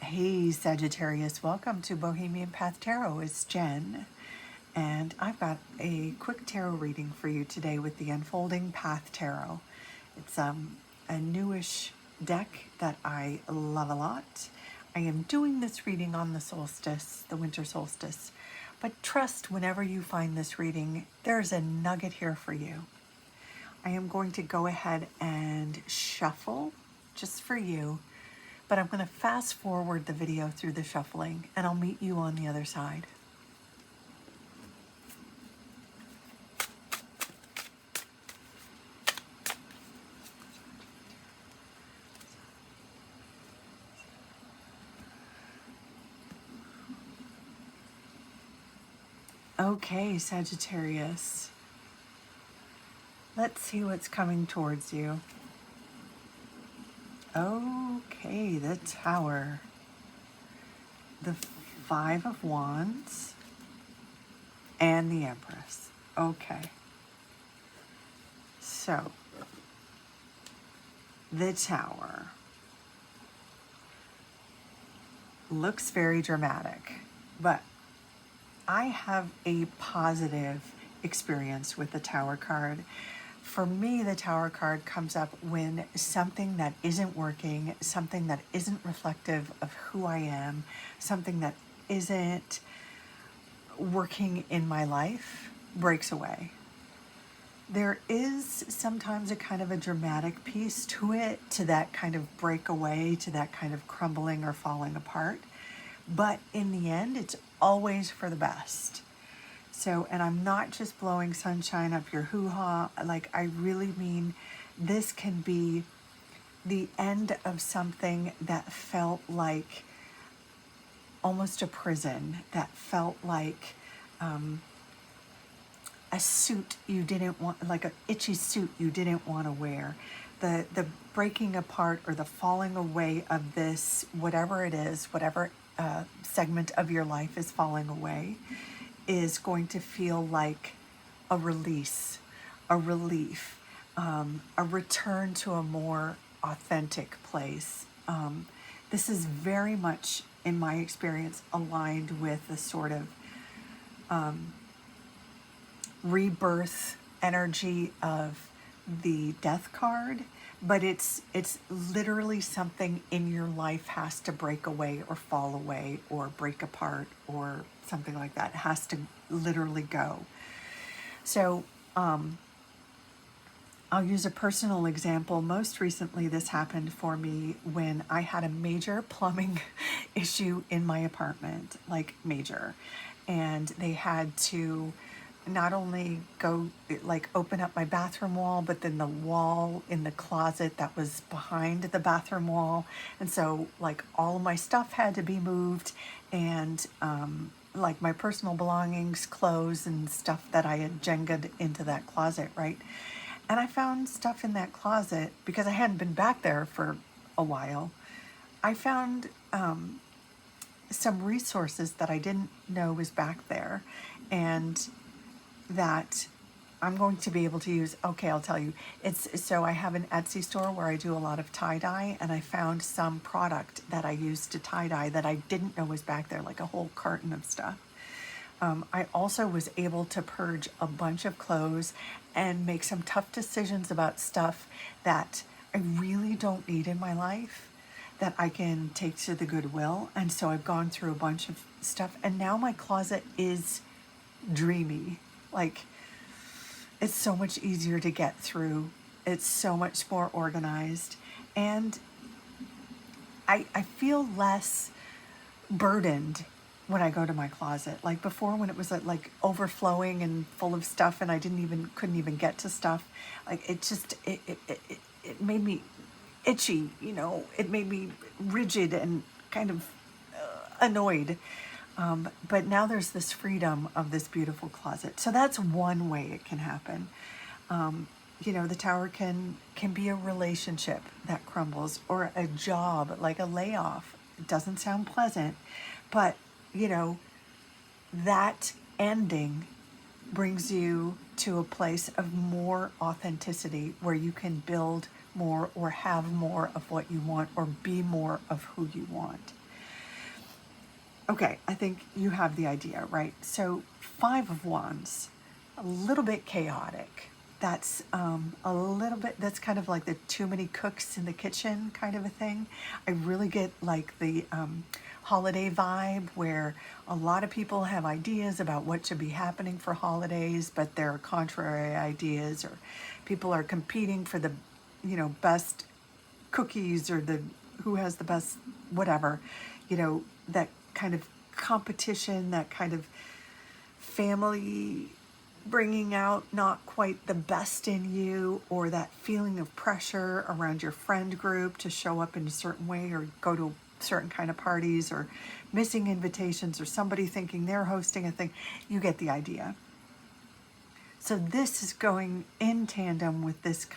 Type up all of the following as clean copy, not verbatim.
Hey Sagittarius, welcome to Bohemian Path Tarot. It's Jen, and I've got a quick tarot reading for you today with the Unfolding Path Tarot. It's a newish deck that I love a lot. I am doing this reading on the solstice, the winter solstice, but trust whenever you find this reading, there's a nugget here for you. I am going to go ahead and shuffle just for you. But I'm going to fast forward the video through the shuffling and I'll meet you on the other side. Okay, Sagittarius. Let's see what's coming towards you. Okay, the Tower. The Five of Wands. And the Empress. Okay. So, the Tower looks very dramatic, but I have a positive experience with the Tower card. For me, the Tower card comes up when something that isn't working, something that isn't reflective of who I am, something that isn't working in my life breaks away. There is sometimes a kind of a dramatic piece to it, to that kind of breakaway, to that kind of crumbling or falling apart. But in the end, it's always for the best. So, and I'm not just blowing sunshine up your hoo-ha, like I really mean this can be the end of something that felt like almost a prison, that felt like a suit you didn't want, like an itchy suit you didn't want to wear. The breaking apart or the falling away of this, whatever it is, whatever segment of your life is falling away, is going to feel like a release, a relief, a return to a more authentic place. This is very much, in my experience, aligned with the sort of rebirth energy of the Death card, but it's literally something in your life has to break away or fall away or break apart or something like that. It has to literally go. So I'll use a personal example. Most recently, this happened for me when I had a major plumbing issue in my apartment, like major, and they had to not only go like open up my bathroom wall, but then the wall in the closet that was behind the bathroom wall. And so like all of my stuff had to be moved, and like my personal belongings, clothes and stuff that I had Jenga'd into that closet, right? And I found stuff in that closet because I hadn't been back there for a while. I found some resources that I didn't know was back there, and that I'm going to be able to use. Okay, I'll tell you. So I have an Etsy store where I do a lot of tie-dye, and I found some product that I used to tie-dye that I didn't know was back there, like a whole carton of stuff. I also was able to purge a bunch of clothes and make some tough decisions about stuff that I really don't need in my life, that I can take to the Goodwill. And so I've gone through a bunch of stuff, and now my closet is dreamy. Like, it's so much easier to get through. It's so much more organized. And I feel less burdened when I go to my closet. Like before, when it was like overflowing and full of stuff and I couldn't even get to stuff, like it just, it made me itchy, you know, it made me rigid and kind of annoyed. But now there's this freedom of this beautiful closet. So that's one way it can happen. You know, the Tower can be a relationship that crumbles, or a job, like a layoff. It doesn't sound pleasant, but you know, that ending brings you to a place of more authenticity where you can build more or have more of what you want or be more of who you want. Okay, I think you have the idea, right? So Five of Wands, a little bit chaotic. That's a little bit, that's kind of like the too many cooks in the kitchen kind of a thing. I really get like the holiday vibe where a lot of people have ideas about what should be happening for holidays, but there are contrary ideas, or people are competing for the, best cookies, or the who has the best whatever, that kind of competition, that kind of family bringing out not quite the best in you, or that feeling of pressure around your friend group to show up in a certain way or go to certain kind of parties, or missing invitations, or somebody thinking they're hosting a thing. You get the idea. So this is going in tandem with this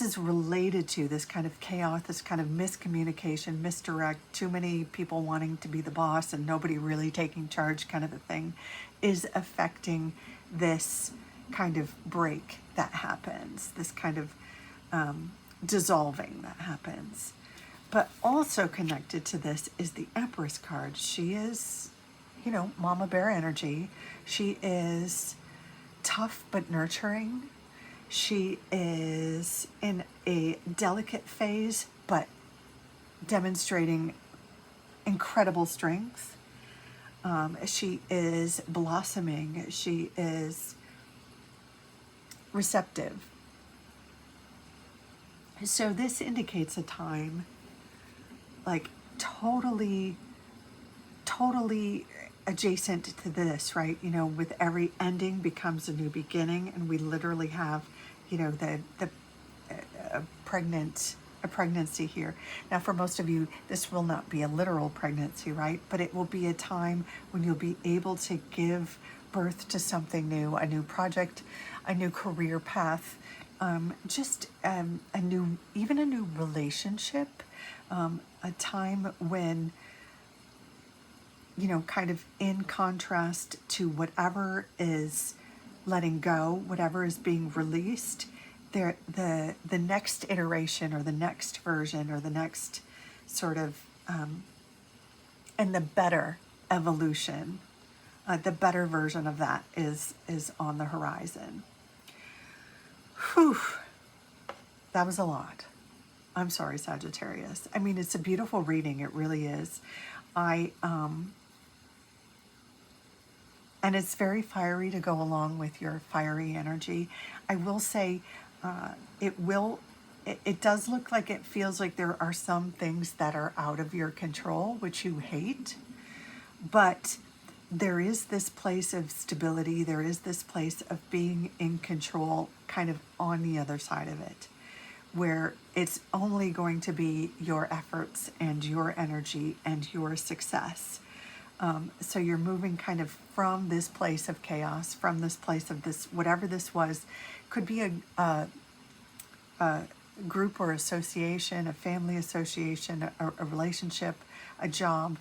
is related to this kind of chaos, this kind of miscommunication, misdirect, too many people wanting to be the boss and nobody really taking charge kind of a thing, is affecting this kind of break that happens, this kind of dissolving that happens. But also connected to this is the Empress card. She is, mama bear energy. She is tough but nurturing. She is in a delicate phase, but demonstrating incredible strength. She is blossoming. She is receptive. So this indicates a time like totally adjacent to this, right? With every ending becomes a new beginning, and we literally have, the pregnancy here. Now, for most of you, this will not be a literal pregnancy, right? But it will be a time when you'll be able to give birth to something new, a new project, a new career path, just a new relationship, a time when, kind of in contrast to whatever is letting go, whatever is being released, the next iteration, or the next version, or the next sort of, and the better evolution, the better version of that is on the horizon. Whew, that was a lot. I'm sorry, Sagittarius. I mean, it's a beautiful reading. It really is. And it's very fiery to go along with your fiery energy. I will say, it does look like, it feels like there are some things that are out of your control, which you hate, but there is this place of stability. There is this place of being in control kind of on the other side of it, where it's only going to be your efforts and your energy and your success. So you're moving kind of from this place of chaos, from this place of this, whatever this was, could be a group or association, a family association, a relationship, a job.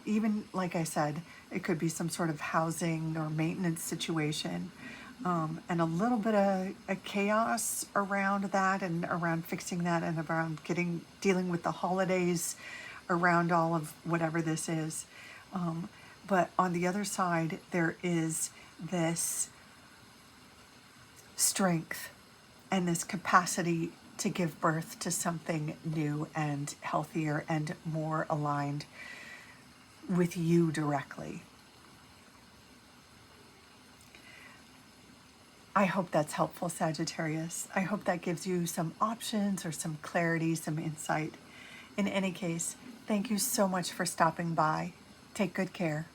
Even like I said, it could be some sort of housing or maintenance situation. And a little bit of a chaos around that, and around fixing that, and around dealing with the holidays, around all of whatever this is. But on the other side, there is this strength and this capacity to give birth to something new and healthier and more aligned with you directly. I hope that's helpful, Sagittarius. I hope that gives you some options or some clarity, some insight. In any case, thank you so much for stopping by. Take good care.